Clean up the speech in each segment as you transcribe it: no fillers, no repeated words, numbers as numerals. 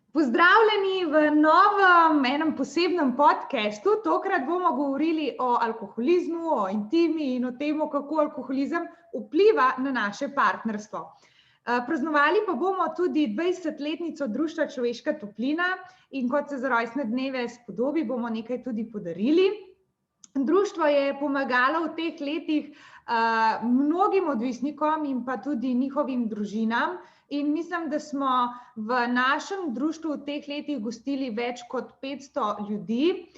Pozdravljeni v novem, enem posebnem podcastu. Tokrat bomo govorili o alkoholizmu, o intimi in o tem, kako alkoholizem vpliva na naše partnerstvo. Praznovali pa bomo tudi 20-letnico Društva Človeška toplina in kot se za rojstne dneve spodobi, bomo nekaj tudi podarili. Društvo je pomagalo v teh letih mnogim odvisnikom in pa tudi njihovim družinam. In mislim, da smo v našem društvu v teh letih gostili več kot 500 ljudi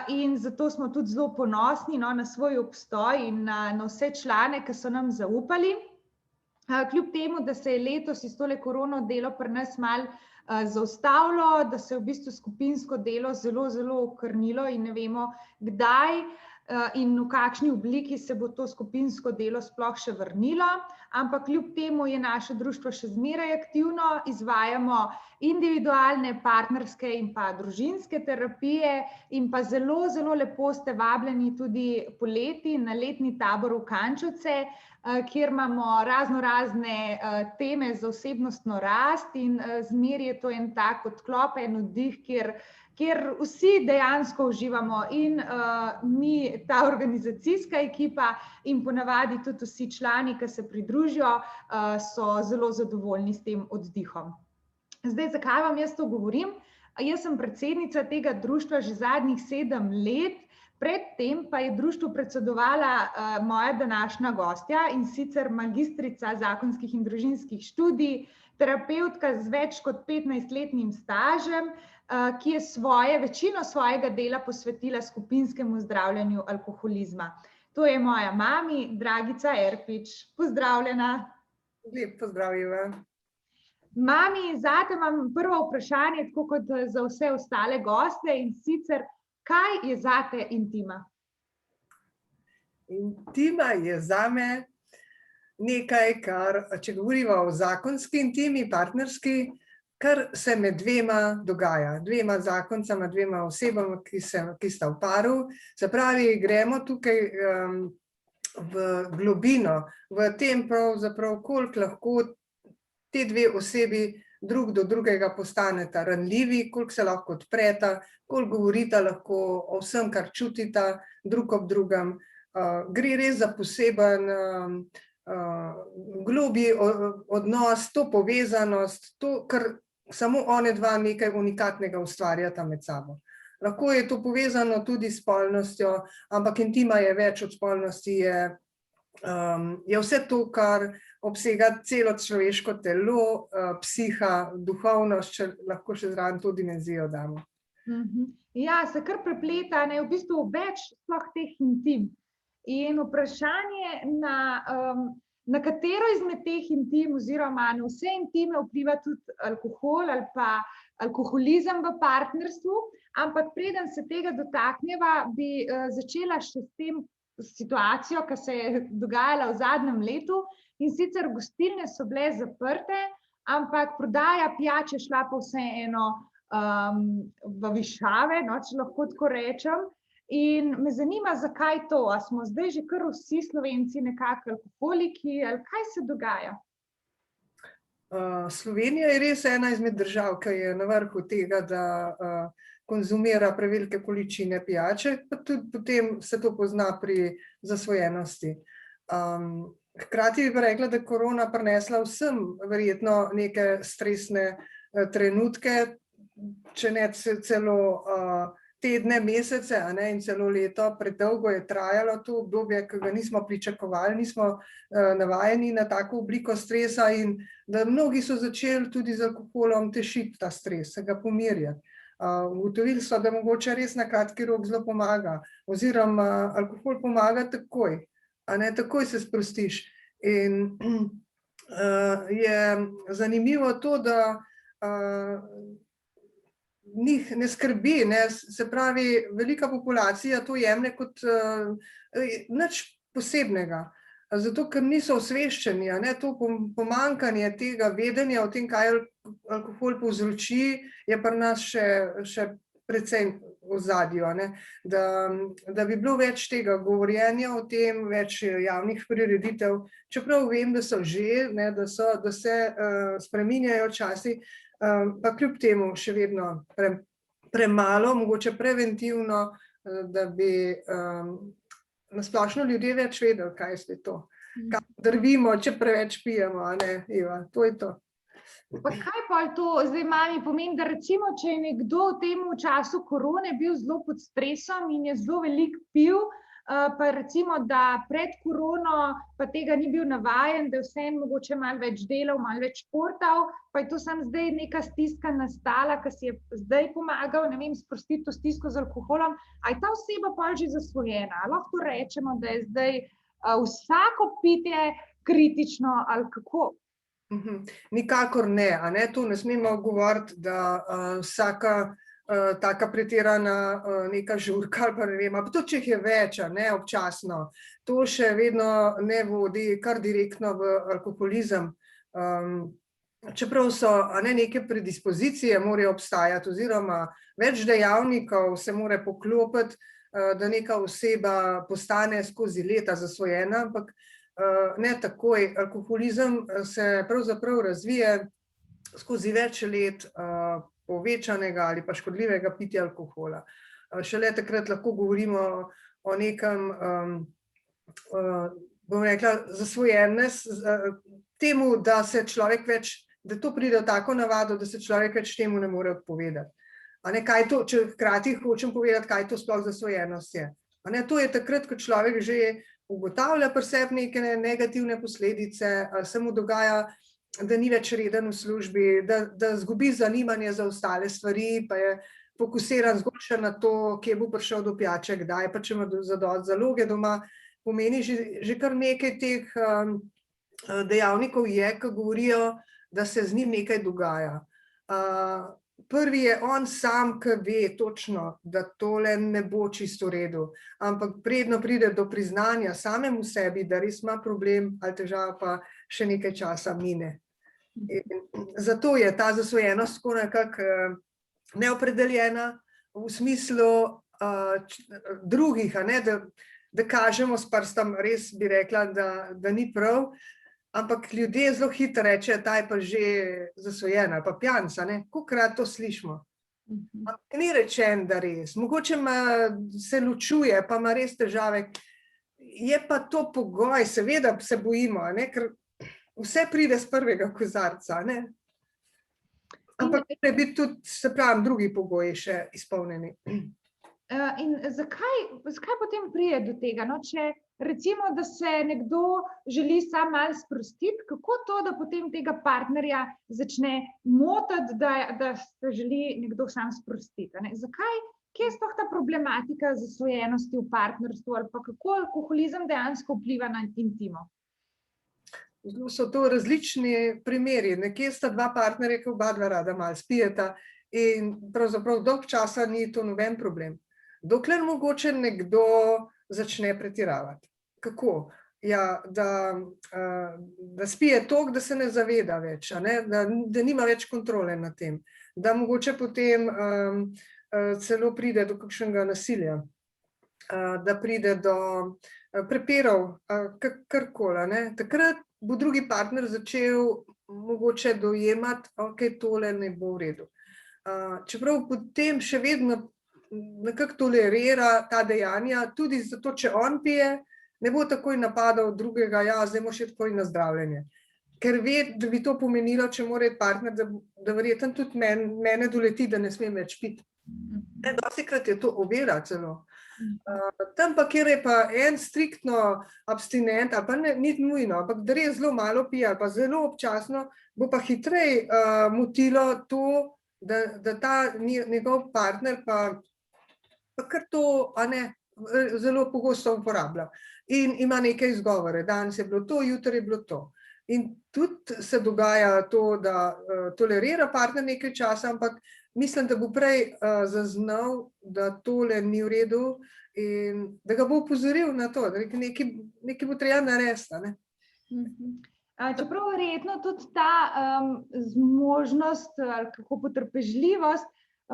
in zato smo tudi zelo ponosni na svoj obstoj in na vse člane, ki so nam zaupali. Kljub temu, da se je letos iz tole korono delo pri nas malo zaustavilo, da se je v bistvu skupinsko delo zelo, zelo okrnilo in ne vemo, kdaj in v kakšni obliki se bo to skupinsko delo sploh še vrnilo, ampak kljub temu je naše društvo še zmeraj aktivno, izvajamo individualne, partnerske in pa družinske terapije in pa zelo, zelo lepo ste vabljeni tudi poleti na letni tabor v Kančevce, kjer imamo razne teme za osebnostno rast in zmeraj je to en tak odklop, en oddih, kjer vsi dejansko uživamo in mi, ta organizacijska ekipa in ponavadi tudi vsi člani, ki se pridružijo, so zelo zadovoljni s tem oddihom. Zdaj, zakaj vam jaz to govorim? Jaz sem predsednica tega društva že zadnjih 7 let, predtem pa je društvu predsedovala moja današnja gostja in sicer magistrica zakonskih in družinskih študij, terapevtka z več kot 15-letnim stažem, ki je večino svojega dela posvetila skupinskemu zdravljenju alkoholizma. To je moja mami, Dragica Erpič. Pozdravljena. Lep pozdrav, Iva. Mami, zate imam prvo vprašanje, tako kot za vse ostale goste, in sicer, kaj je zate intima? Intima je zame nekaj, kar, če govorimo o zakonski intimi, partnerski, kar se med dvema dogaja, dvema zakoncama, dvema osebama, ki sta v paru. Se pravi, gremo tukaj v globino, v tem pravzaprav, koliko lahko te dve osebi drug do drugega postaneta ranljivi, koliko se lahko odpreta, koliko govorita lahko o vsem, kar čutita drug ob drugem. Gre res za poseben globlji odnos, to povezanost, to, kar samo one dva nekaj unikatnega ustvarjata med sabo. Lahko je to povezano tudi s spolnostjo, ampak intima je več od spolnosti, je vse to, kar obsega celo človeško telo, psiha, duhovnost, če lahko še zraven to dimenzijo damo. Ja, se kar prepleta, v bistvu več sploh teh intim. In vprašanje, na katero izmed teh intim oziroma na vse intime vpliva tudi alkohol ali pa alkoholizem v partnerstvu, ampak preden se tega dotakneva, bi začela še s tem situacijo, ki se je dogajala v zadnjem letu, in sicer gostilne so bile zaprte, ampak prodaja pijače šla pa vseeno v višave, če lahko tako rečem. In me zanima, zakaj to? A smo zdaj že kar vsi Slovenci nekako alkoholiki, ali kaj se dogaja? Slovenija je res ena izmed držav, ki je na vrhu tega, da konzumira prevelike količine pijače, pa tudi potem se to pozna pri zasvojenosti. Hkrati bi rekla, da je korona prinesla vsem verjetno neke stresne trenutke, če ne celo tedne, mesece, in celo leto. Predolgo je trajalo to obdobje, ki ga nismo pričakovali, nismo navajeni na tako obliko stresa in da mnogi so začeli tudi z alkoholom tešiti ta stres, se ga pomirjati. Ugotovili so, da mogoče res na kratki rok zelo pomaga, oziroma alkohol pomaga takoj, takoj se sprostiš. In je zanimivo to, da njih ne skrbi, se pravi, velika populacija to jemlje kot nič posebnega, zato ker niso osveščeni, to pomanjkanje tega vedenja o tem, kaj alkohol povzroči, je pri nas še precej v ozadju, da bi bilo več tega govorjenja o tem, več javnih prireditev, čeprav vem, da so že, da se spreminjajo časi, pa kljub temu še vedno premalo, mogoče preventivno, da bi na splošno ljudje več vedeli, kaj je to. Kaj drvimo, če preveč pijemo, a ne, Eva, to je to. Pa kaj pa to zdaj mami pomeni, da recimo, če je nekdo v tem času korone bil zelo pod stresom in je zelo veliko pil, pa recimo, da pred korono pa tega ni bil navajen, da je vseeno mogoče malo več delal, malo več športal, pa je to samo zdaj neka stiska nastala, ki si je zdaj pomagal, ne vem, sprostiti to stisko z alkoholom, a je ta oseba pa že zasvojena? Lahko rečemo, da je zdaj vsako pitje kritično ali kako? Nikakor ne, a ne, tu ne smemo govoriti, da vsaka taka pretirana neka žurka ali pa ne vem, pa to, če jih je več, a ne, občasno, to še vedno ne vodi kar direktno v alkoholizem. Čeprav so, a ne, neke predispozicije morajo obstajati oziroma več dejavnikov se mora poklopiti, da neka oseba postane skozi leta zasvojena, ampak ne takoj. Alkoholizem se pravzaprav razvije skozi več let povečanega ali pa škodljivega pitja alkohola. Šele takrat lahko govorimo o nekem, bom rekla, zasvojenosti, temu, da se človek več, da to pride v tako navado, da se človek več temu ne more odpovedati. A ne, kaj to, če hkrati hočem povedati, kaj to sploh zasvojenost je. A ne, to je takrat, ko človek že ugotavlja pri sebi neke negativne posledice, se mu dogaja, da ni več reden v službi, da zgubi zanimanje za ostale stvari, pa je fokusiran zgolj še na to, kje bo prišel do pijače, kdaj, pa če ima zadosti zaloge doma, pomeni že kar nekaj teh dejavnikov je, ki govorijo, da se z njim nekaj dogaja. Prvi je on sam, ki ve točno, da tole ne bo čisto v redu, ampak predno pride do priznanja samemu sebi, da res ima problem ali težava, pa še nekaj časa mine. Zato je ta zasvojenost tako nekako neopredeljena v smislu drugih, a ne, da kažemo s prstom, res bi rekla, da ni prav, ampak ljudje zelo hitro rečejo, ta je pa že zasvojen ali pa pijanca, ne, kolikokrat to slišimo. Ampak ni rečen, da res, mogoče se ločuje, pa ima res težave, je pa to pogoj, seveda se bojimo, ne, ker vse pride z prvega kozarca, ne. Ampak mora biti tudi, se pravim, drugi pogoji še izpolnjeni. In zakaj potem pride do tega? No, če recimo, da se nekdo želi sam malo sprostiti, kako to, da potem tega partnerja začne motiti, da se želi nekdo sam sprostiti? Zakaj? Kje je sploh ta problematika zasvojenosti v partnerstvu ali pa kako alkoholizem dejansko vpliva na intimo? So to različni primeri. Nekje sta dva partnerja, ki oba dva rada malo spijeta in pravzaprav dolg časa ni to noben problem. Dokler mogoče nekdo začne pretiravati. Kako? Ja, da spije toliko, da se ne zaveda več, a ne? Da nima več kontrole nad tem. Da mogoče potem celo pride do kakšnega nasilja. Da pride do prepirov, karkoli, ne? Takrat bo drugi partner začel mogoče dojemati, ok, tole ne bo v redu. Čeprav potem še vedno nekako tolerira ta dejanja, tudi zato, če on pije, ne bo takoj napadal drugega, ja, zdaj moraš iti takoj na zdravljenje. Ker ve, da bi to pomenilo, če mora iti partner, da verjetno tudi mene doleti, da ne smem več piti. Dostikrat je to ovira celo. Tam pa, kjer je pa en striktno abstinent, ali pa ni nujno, ampak da res zelo malo pije, ali pa zelo občasno, bo pa hitreje motilo to, da ta njegov partner pa kar to, a ne, zelo pogosto uporablja. In ima neke izgovore, danes je bilo to, jutri je bilo to. In tudi se dogaja to, da tolerira partner nekaj časa, ampak mislim, da bo prej zaznal, da tole ni v redu in da ga bo opozoril na to, da nekaj bo treba narediti, ne. Čeprav verjetno tudi ta zmožnost ali kako potrpežljivost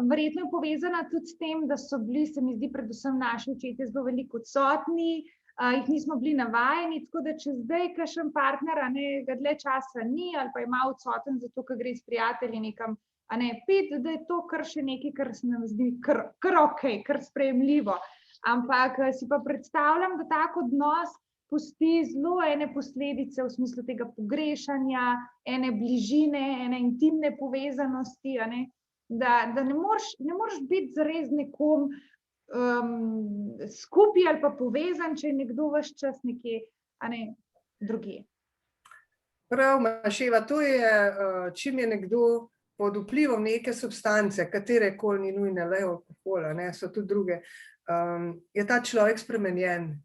verjetno je povezana tudi s tem, da so bili, se mi zdi, predvsem naši očetje zelo veliko odsotni, jih nismo bili navajeni, tako da če zdaj kakšen partner ga dlje časa ni ali pa je malo odsoten zato, ker gre s prijatelji nekam Pet, da je to kar še nekaj, kar se nam zdi kar ok, kar sprejemljivo. Ampak si pa predstavljam, da tak odnos pusti zelo ene posledice v smislu tega pogrešanja, ene bližine, ene intimne povezanosti, da ne moreš biti zares nekom skupaj ali pa povezan, če je nekdo ves čas nekje drugje. Prav, Maševa, to je, čim je nekdo pod vplivom neke substance, katerekoli ni nujne, le alkohola, so tudi druge, je ta človek spremenjen,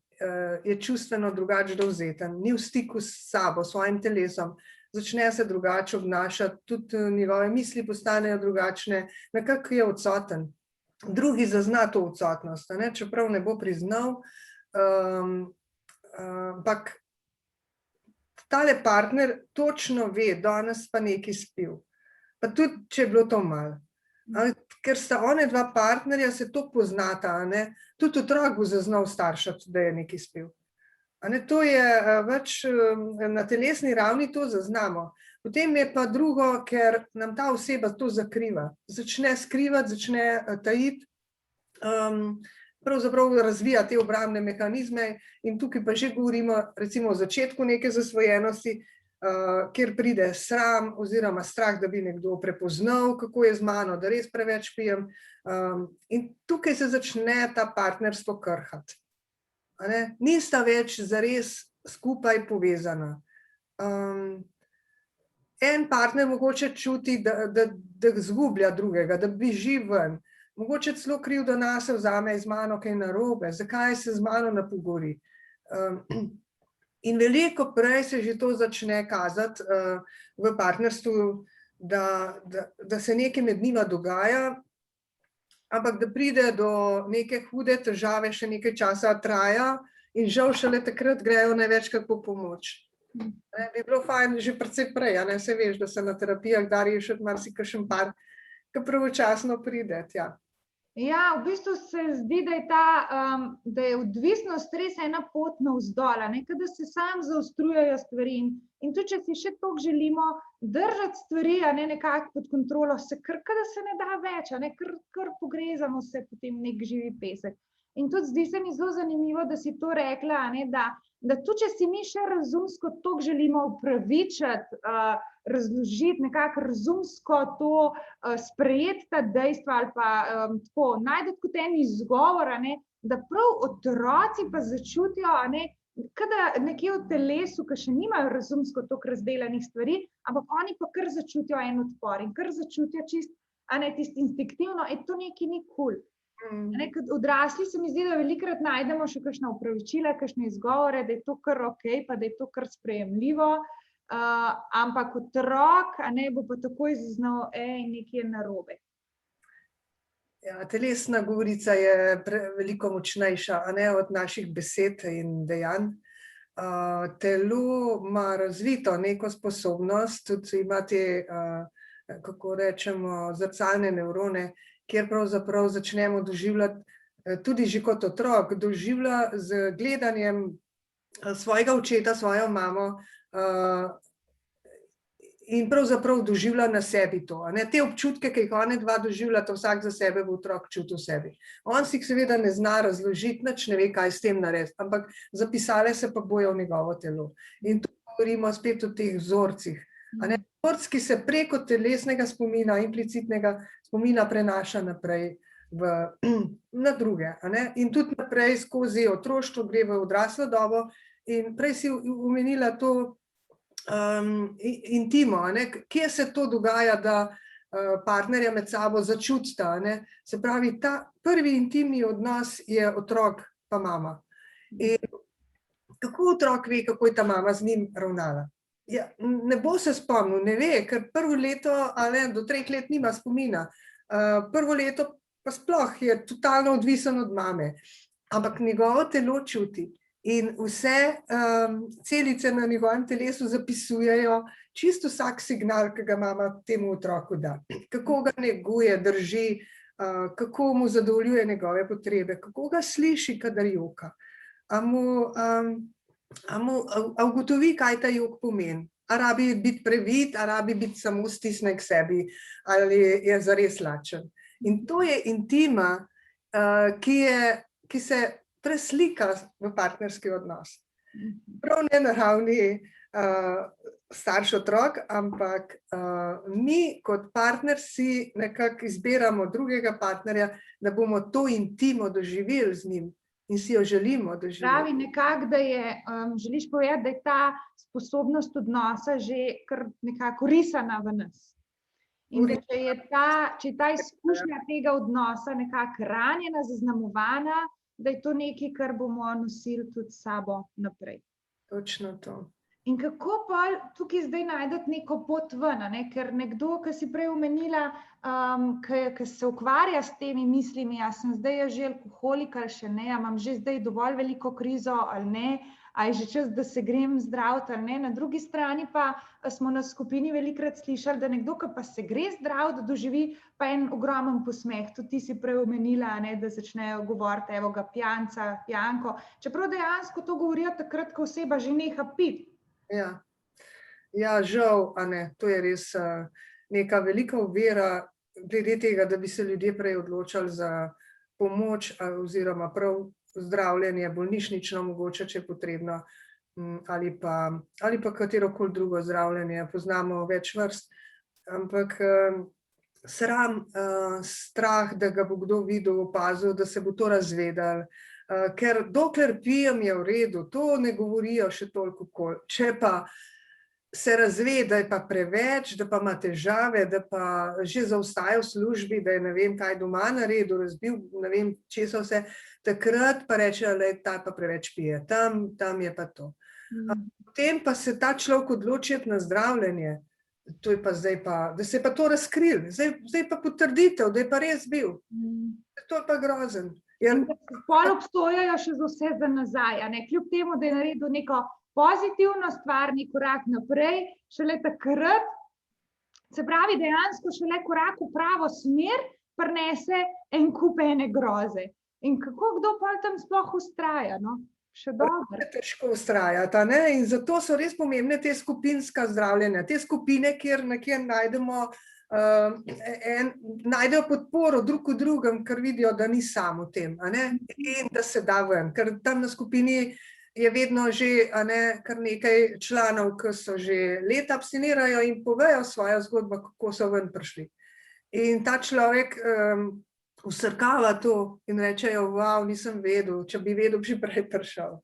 je čustveno drugače dovzeten, ni v stiku s sabo, s svojim telesom, začne se drugače obnašati, tudi njegove misli postanejo drugačne, nekako je odsoten. Drugi zazna to odsotnost, čeprav ne bo priznal, ampak tale partner točno ve, danes pa nekaj spil. Pa tudi, če je bilo to malo. Ker sta one dva partnerja, se to poznata, tudi otrok bo zaznal starša, da je nekaj spil. To je več na telesni ravni, to zaznamo. Potem je pa drugo, ker nam ta oseba to zakriva. Začne skrivati, začne tajiti, pravzaprav razvija te obrambne mehanizme in tukaj pa že govorimo recimo o začetku neke zasvojenosti, kjer pride sram oziroma strah, da bi nekdo prepoznal, kako je z mano, da res preveč pijem. In tukaj se začne ta partnerstvo krhati. Nista več zares skupaj povezana. En partner mogoče čuti, da zgublja drugega, da beži ven. Mogoče celo krivdo nase vzame z mano kaj narobe, zakaj se z mano ne pogovori. In veliko prej se že to začne kazati v partnerstvu, da se nekaj med njima dogaja, ampak da pride do neke hude težave, še nekaj časa traja in žal šele takrat grejo največkrat po pomoč. Bi bilo fajn že precej prej, se veš, da se na terapijah da rešiti marsikakšen par, ki pravočasno pride tja. Ja, v bistvu se zdi, da je odvisnost res ena pot navzdol, da se sam zaostrujejo stvari. In tudi, če si še toliko želimo držati stvari, nekako pod kontrolo, da se ne da več, kar pogrezamo se potem nek živi pesek. In tudi zdi se mi zelo zanimivo, da si to rekla, da tudi, če si mi še razumsko toliko želimo upravičiti, razložiti, nekako razumsko to sprejeti ta dejstva ali pa tako najti kot en izgovor, da prav otroci pa začutijo, kada nekje v telesu, ki še nimajo razumsko toliko razdelanih stvari, ampak oni pa kar začutijo en odpor in kar začutijo čisto, tisto instinktivno, to nekaj ni kul. Odrasli se mi zdi, da velikokrat najdemo še kakšna opravičila, kakšne izgovore, da je to kar ok, pa da je to kar sprejemljivo, ampak otrok bo pa takoj zaznal, nekaj je narobe. Ja, telesna govorica je veliko močnejša, od naših besed in dejanj. Telo ima razvito neko sposobnost, tudi ima te, kako rečemo, zrcalne nevrone, kjer pravzaprav začnemo doživljati, tudi že kot otrok, doživlja z gledanjem svojega očeta, svojo mamo in pravzaprav doživlja na sebi to. Te občutke, ki jih one dva doživljata, vsak za sebe bo otrok čutil v sebi. On si jih seveda ne zna razložiti, nič ne ve, kaj s tem narediti, ampak zapisale se pa bojo v njegovo telo. In tu govorimo spet o teh vzorcih. Vzorc, ki se preko telesnega spomina, implicitnega spomina prenaša naprej na druge. In tudi naprej skozi otroštvo gre v odraslo dobo. In prej si omenila to intimo, kje se to dogaja, da partnerja med sabo začutita. Se pravi, ta prvi intimni odnos je otrok pa mama. In kako otrok ve, kako je ta mama z njim ravnala? Ja, ne bo se spomnil, ne ve, ker prvo leto do 3 let nima spomina. Prvo leto pa sploh je totalno odvisen od mame, ampak njegovo telo čuti in vse celice na njegovem telesu zapisujejo čisto vsak signal, ki ga mama temu otroku da. Kako ga neguje, drži, kako mu zadovoljuje njegove potrebe, kako ga sliši, kadar joka. A ugotovi, kaj ta jok pomeni. A rabi biti previd, a rabi biti samo stisnen k sebi, ali je zares lačen. In to je intima, ki se preslika v partnerski odnos. Prav ne na ravni starš-otrok, ampak mi kot partner si nekako izbiramo drugega partnerja, da bomo to intimo doživeli z njim. In si jo želimo doživeti. Pravi nekako, da je, želiš povedati, da je ta sposobnost odnosa že kar nekako risana v nas. In da če je ta izkušnja tega odnosa nekako ranjena, zaznamovana, da je to nekaj, kar bomo nosili tudi s sabo naprej. Točno to. In kako pa tukaj zdaj najdeti neko pot ven, ne? Ker nekdo, ki si prej omenila, ki se ukvarja s temi mislimi, a sem zdaj že alkoholik ali še ne, a imam že zdaj dovolj veliko krizo ali ne, a je že čas, da se grem zdraviti ali ne. Na drugi strani pa smo na skupini velikokrat slišali, da nekdo, ki pa se gre zdraviti, da doživi pa en ogromen posmeh. Tudi ti si prej omenila, ne, da začnejo govoriti, evo ga pijanca, pijanko. Čeprav dejansko to govorijo takrat, ko oseba že neha piti. Ja, žal, a ne, to je res neka velika ovira glede tega, da bi se ljudje prej odločali za pomoč oziroma prav zdravljenje, bolnišnično mogoče, če je potrebno, ali pa katerokoli drugo zdravljenje. Poznamo več vrst, ampak sram, strah, da ga bo kdo videl, opazil, da se bo to razvedel. Ker dokler pijem, je v redu, to ne govorijo še toliko okoli. Če pa se razve, da je pa preveč, da pa ima težave, da pa že zaostaja v službi, da je ne vem kaj doma naredil, razbil, ne vem česa vse, takrat pa reče, da ta pa preveč pije, tam je pa to. Potem pa se ta človek odloči na zdravljenje, to je pa zdaj pa, da se je pa to razkril, zdaj pa potrditev, da je pa res bil. To je pa grozen. Pol obstojajo še za vse za nazaj, a ne? Kljub temu, da je naredil neko pozitivno stvar, nek korak naprej, šele takrat, se pravi, dejansko šele korak v pravo smer prinese en kup ene groze. In kako kdo pol tam sploh vztraja, no? Še dobro. Težko vztrajati, a ne? In zato so res pomembne te skupinska zdravljenja, te skupine, kjer nekje najdejo podporo drug v drugem, ker vidijo, da ni sam v tem, a ne? In da se da ven, ker tam na skupini je vedno že, a ne, kar nekaj članov, ki so že leta abstinirajo in povejo svojo zgodbo, kako so ven prišli. In ta človek vsrkava to in rečejo, wow, nisem vedel, če bi vedel, bi že prej prišel.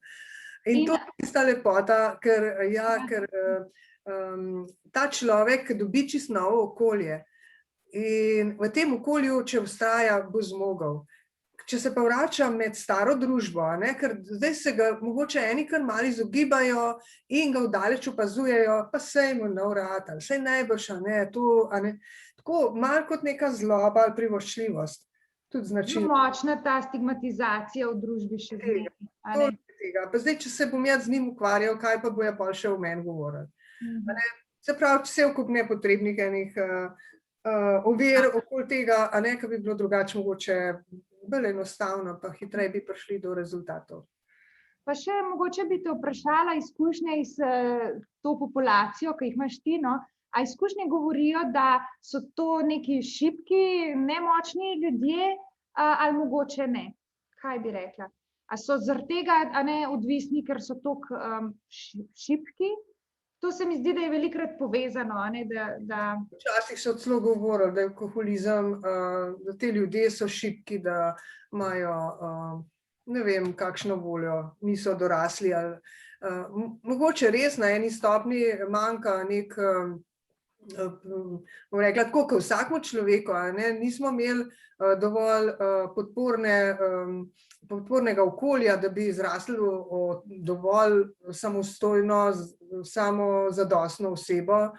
In to je tista lepota, ker ta človek dobi čisto novo okolje in v tem okolju, če vztraja, bo zmogel. Če se pa vračam med staro družbo, ne, ker zdaj se ga mogoče eni kar malo izogibajo in ga vdaleč opazujejo, pa sej mu nov rat, ali sej najbrž, tako malo kot neka zloba ali privoščljivost. Močna ta stigmatizacija v družbi še zmeraj. Pa zdaj, če se bom jaz z njim ukvarjal, kaj pa bojo pol še o meni govorili. Se pravi, vse kup nepotrebnih enih ovir okoli tega, a ne, ki bi bilo drugače mogoče bolj enostavno, pa hitreje bi prišli do rezultatov. Pa še mogoče bi te vprašala izkušnje iz to populacijo, ki jih imaš ti, no? A izkušnje govorijo, da so to neki šibki, nemočni ljudje, ali mogoče ne? Kaj bi rekla? A so zaradi tega odvisni, ker so toliko šibki? To se mi zdi, da je velikokrat povezano. Včasih so celo govorili, da je alkoholizem, da te ljudje so šibki, da imajo ne vem kakšno voljo, niso dorasli. Mogoče res na eni stopni manjka nek, bom rekla, tako kot vsakemu človeku, nismo imeli dovolj podpornega okolja, da bi zrasli dovolj samostojno, samozadostno osebo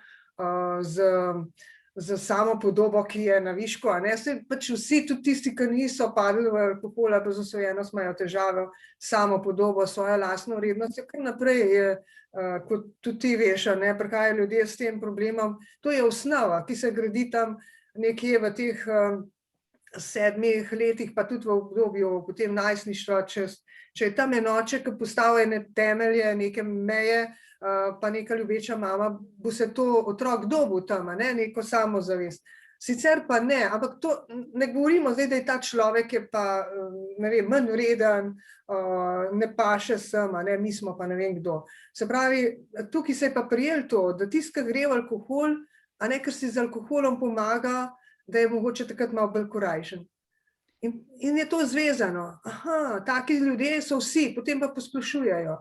z samo podobo, ki je na višku. Pač vsi, tudi tisti, ki niso padli v alkohol ali pa zasvojenost, imajo težave s samo podobo, svojo lastno vrednost. Kar naprej je, kot tudi ti veš, prihajajo ljudje s tem problemom. To je osnova, ki se gradi tam nekje v teh 7 letih, pa tudi v obdobju potem najstništva, če je tam enoče, ki postavlja temelje, neke meje, pa neka ljubeča mama, bo se to otrok dobil tam, neko samozavest. Sicer pa ne, ampak to ne govorimo zdaj, da je ta človek je pa, ne vem, manj vreden, ne paše sem, mi smo pa ne vem kdo. Se pravi, tukaj se je pa prijel to, da tisti, ki gre v alkohol, ker si z alkoholom pomaga, da je mogoče takrat malo bolj korajžen. In je to zvezano. Aha, taki ljudje so vsi, potem pa posplošujejo.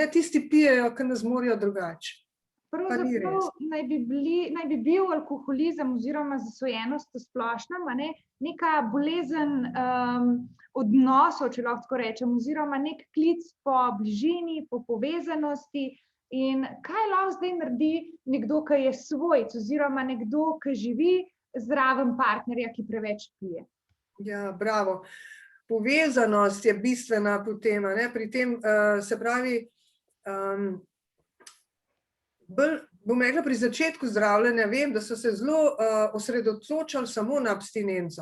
Tisti pijejo, ki ne zmorejo drugače. Pravzaprav naj bi bil alkoholizem oziroma zasvojenost v splošnem, neka bolezen odnosov, če lahko tako rečem, oziroma nek klic po bližini, po povezanosti. In kaj lahko zdaj naredi nekdo, ki je svojc, oziroma nekdo, ki živi zraven partnerja, ki preveč pije? Ja, bravo. Povezanost je bistvena potem, pri tem, se pravi, bom rekla, pri začetku zdravljenja vem, da so se zelo osredotočali samo na abstinenco.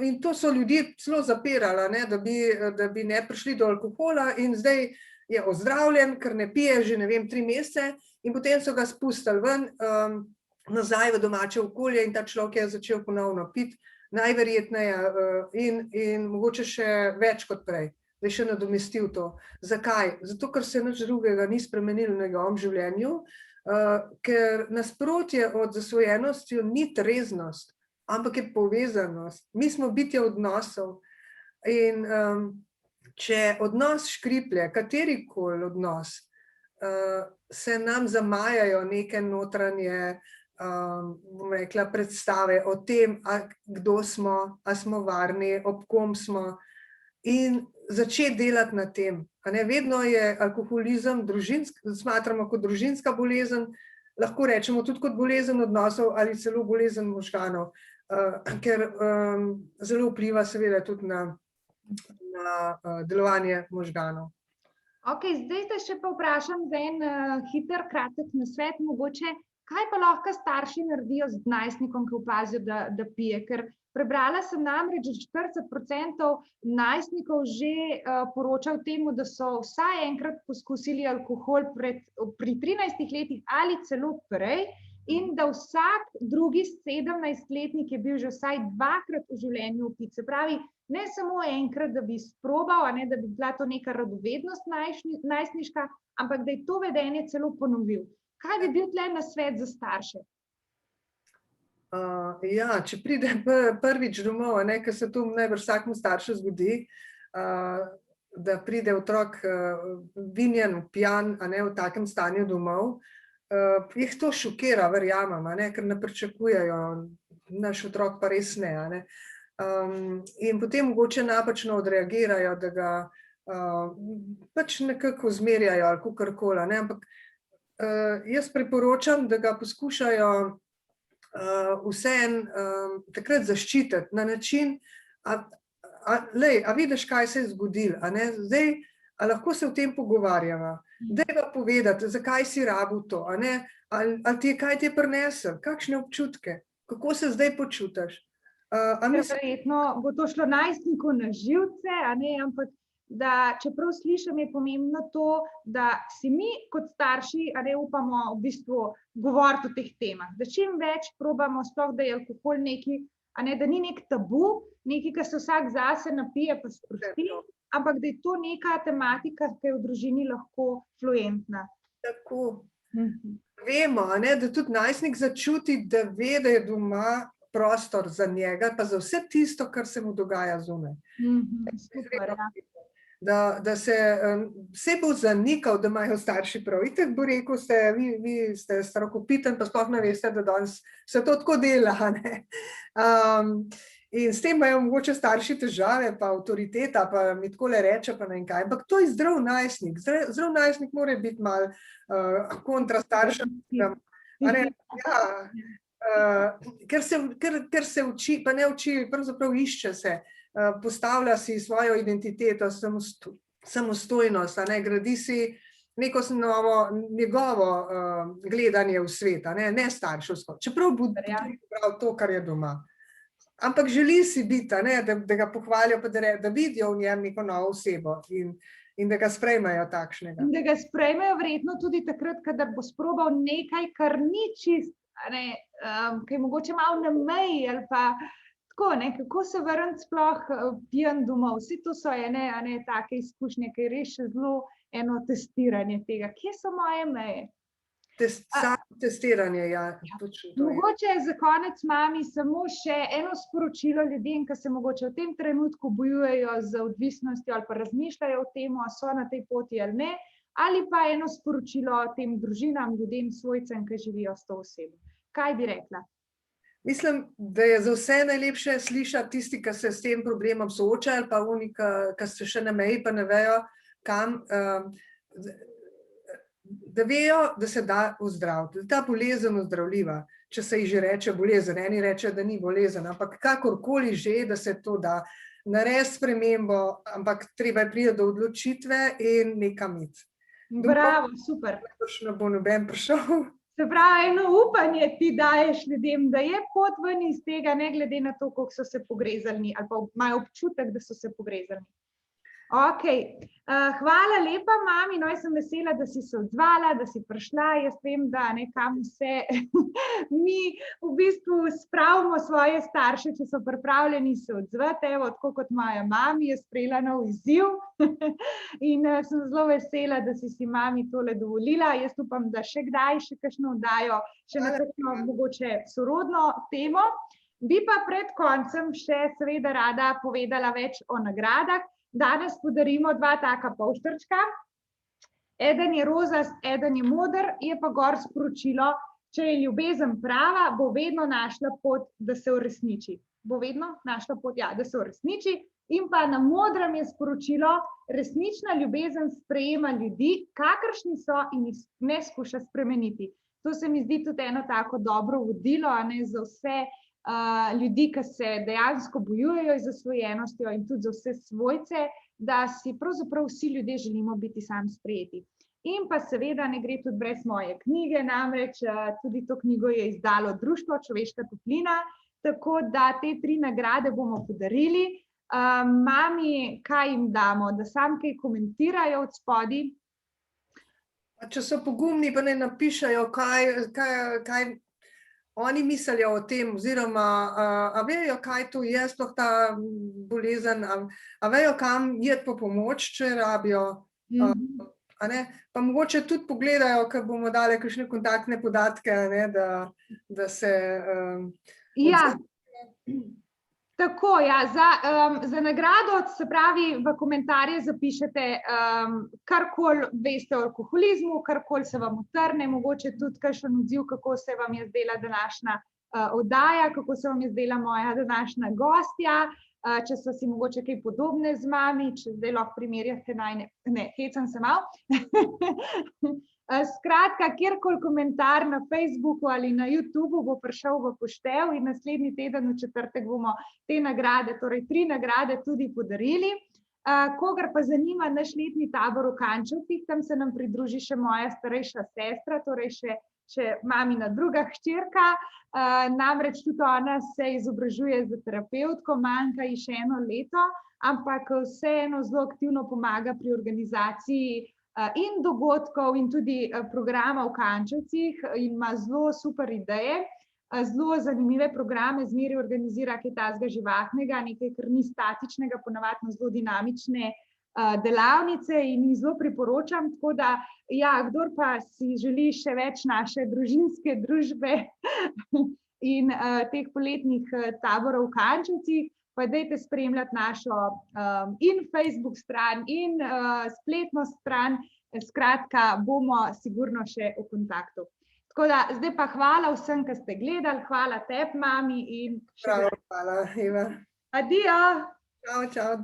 In to so ljudje celo zapirali, da bi ne prišli do alkohola, in zdaj je ozdravljen, ker ne pije že, 3 mesece, in potem so ga spustili ven, nazaj v domače okolje, in ta človek je začel ponovno piti, najverjetneje, in mogoče še več kot prej, da je še nadomestil to. Zakaj? Zato, ker se nič drugega ni spremenilo v njegovem življenju, ker nasprotje od zasvojenosti ni treznost, ampak je povezanost. Mi smo bitja odnosov, in če odnos škriplje, katerikoli odnos, se nam zamajajo neke notranje, bom rekla, predstave o tem, kdo smo, a smo varni, ob kom smo, in začeti delati na tem. Vedno je alkoholizem smatramo kot družinska bolezen, lahko rečemo tudi kot bolezen odnosov ali celo bolezen možganov, ker zelo vpliva seveda tudi na delovanje možganov. Ok, zdaj te še pa vprašam za en hiter, kratek nasvet, mogoče, kaj pa lahko starši naredijo z najstnikom, ki opazijo, da pije? Ker prebrala sem namreč, da 40% najstnikov že poroča o tem, da so vsaj enkrat poskusili alkohol pri 13 letih ali celo prej, in da vsak drugi 17-letnik je bil že vsaj 2-krat v življenju opit. Se pravi, ne samo enkrat, da bi sprobal, da bi bila to neka radovednost najstniška, ampak da je to vedenje celo ponovil. Kaj bi bil tle nasvet za starše? Ja, če pride prvič domov, ker se to najbrž vsakemu staršu zgodi, da pride otrok vinjen, pijan, v takem stanju domov, jih to šokira, verjamem, ker ne pričakujejo, naš otrok pa res ne. In potem mogoče napačno odreagirajo, da ga pač nekako zmerjajo ali kakorkoli, ampak jaz priporočam, da ga poskušajo vseeno takrat zaščititi na način, a vidiš, kaj se je zgodilo, zdaj, a lahko se o tem pogovarjava, dajva povedati, zakaj si rabil to, ali kaj ti je prinesel, kakšne občutke, kako se zdaj počutiš. Verjetno bo to šlo najstniku na živce, ampak da, čeprav slišim, je pomembno to, da si mi kot starši upamo v bistvu govoriti o teh temah, da čim več probamo, sploh da je alkohol neki, da ni nek tabu, nekaj, kar se vsak zase napije pa sprosti, ampak da je to neka tematika, ki je v družini lahko fluentna. Tako. Vemo, da tudi najstnik začuti, da ve, da je doma prostor za njega, pa za vse tisto, kar se mu dogaja zunaj. Super, ja. Da se bo zanikal, da imajo starši prav. Itak bo rekel, vi ste starokopiten, pa sploh ne veste, da danes se to tako dela. In s tem imajo mogoče starši težave, pa avtoriteta, pa mi takole reče, pa ne vem kaj. Ampak to je zdrav najstnik. Zdrav najstnik mora biti malo kontra staršem. Ker se uči, pa ne uči, pravzaprav išče se. Postavlja si svojo identiteto, samostojnost, gradi si neko njegovo gledanje v svet, ne starševsko. Čeprav bo prav to, kar je doma. ampak želi si biti, da ga pohvalijo, pa da vidijo v njem neko novo osebo in da ga sprejmejo takšnega. In da ga sprejmejo verjetno tudi takrat, kadar bo sprobal nekaj, kar ni čist, kaj je mogoče malo na meji ali pa tako, kako se vrniti sploh pijan domov. Vsi to so take izkušnje, ki je res še zelo eno testiranje tega, kje so moje meje. Testiranje, ja. Mogoče za konec, mami, samo še eno sporočilo ljudem, ki se mogoče v tem trenutku bojujejo z odvisnostjo ali pa razmišljajo o tem, a so na tej poti ali ne, ali pa eno sporočilo tem družinam, ljudem, svojcem, ki živijo s to osebo. Kaj bi rekla? Mislim, da je za vse najlepše slišati tisti, ki se s tem problemom soočajo, ali pa oni, ki so še na meji, pa ne vejo, kam, da vejo, da se da ozdraviti, da je ta bolezen ozdravljiva, če se ji že reče bolezen, eni reče, da ni bolezen, ampak kakorkoli že, da se to da narediti spremembo, ampak treba je priti do odločitve in nekam iti. Bravo, super. Ne bo noben prišel. Se pravi, eno upanje ti daješ ljudem, da je pot ven iz tega, ne glede na to, koliko so se pogrezali ali pa imajo občutek, da so se pogrezali. Ok, hvala lepa, mami, jaz sem vesela, da si se odzvala, da si prišla, jaz vem, da nekam vse mi v bistvu spravimo svoje starše, če so pripravljeni se odzvati, evo, tako kot moja mami je sprejela nov izziv in sem zelo vesela, da si mami tole dovolila, jaz upam, da še kdaj, še kakšno oddajo, še na kakšno mogoče sorodno temo, bi pa pred koncem še seveda rada povedala več o nagradah. Danes podarimo 2 taka polštrčka, eden je rozast, eden je moder, je pa gor sporočilo, če je ljubezen prava, bo vedno našla pot, da se uresniči. Bo vedno našla pot, ja, da se uresniči. In pa na modrem je sporočilo, resnična ljubezen sprejema ljudi, kakršni so in jih ne skuša spremeniti. To se mi zdi tudi eno tako dobro vodilo, za vse ljudi, ki se dejansko bojujejo z zasvojenostjo in tudi za vse svojce, da si pravzaprav vsi ljudje želimo biti sami sprejeti. In pa seveda ne gre tudi brez moje knjige, namreč tudi to knjigo je izdalo Društvo Človeška toplina, tako da te 3 nagrade bomo podarili. Mami, kaj jim damo, da sam kaj komentirajo od spodaj? Če so pogumni, pa ne napišajo, kaj oni mislijo o tem, oziroma a vejo, kaj to je, sploh ta bolezen, a vejo, kam iti po pomoč, če rabijo. Pa mogoče tudi pogledajo, ker bomo dali kakšne kontaktne podatke, da se... Ja, tako, ja, za nagrado, se pravi, v komentarje zapišete, karkoli veste o alkoholizmu, karkoli se vam utrne, mogoče tudi kakšen odziv, kako se vam je zdela današnja oddaja, kako se vam je zdela moja današnja gostja, če so si mogoče kaj podobne z mami, če zdaj lahko primerjate hecam se malo. Skratka, kjerkoli komentar na Facebooku ali na YouTubeu bo prišel v poštev in naslednji teden v četrtek bomo te nagrade, torej 3 nagrade tudi podarili. Kogar pa zanima naš letni tabor v Kančevcih, tam se nam pridruži še moja starejša sestra, torej še mamina druga hčerka, namreč tudi ona se izobražuje za terapevtko, manjka ji še 1 leto, ampak vseeno zelo aktivno pomaga pri organizaciji in dogodkov in tudi programa v Kančevcih in ima zelo super ideje, zelo zanimive programe, zmeraj organizira kaj takega živahnega, nekaj, kar ni statičnega, ponavadi zelo dinamične delavnice in jih zelo priporočam, tako da, ja, kdor pa si želi še več naše družinske družbe in teh poletnih taborov v Kančevcih, pa dajte spremljati našo in Facebook stran in spletno stran, skratka, bomo sigurno še v kontaktu. Tako da, zdaj pa hvala vsem, ki ste gledali, hvala tebi, mami. Hvala, Eva. Adijo. Čau, čau.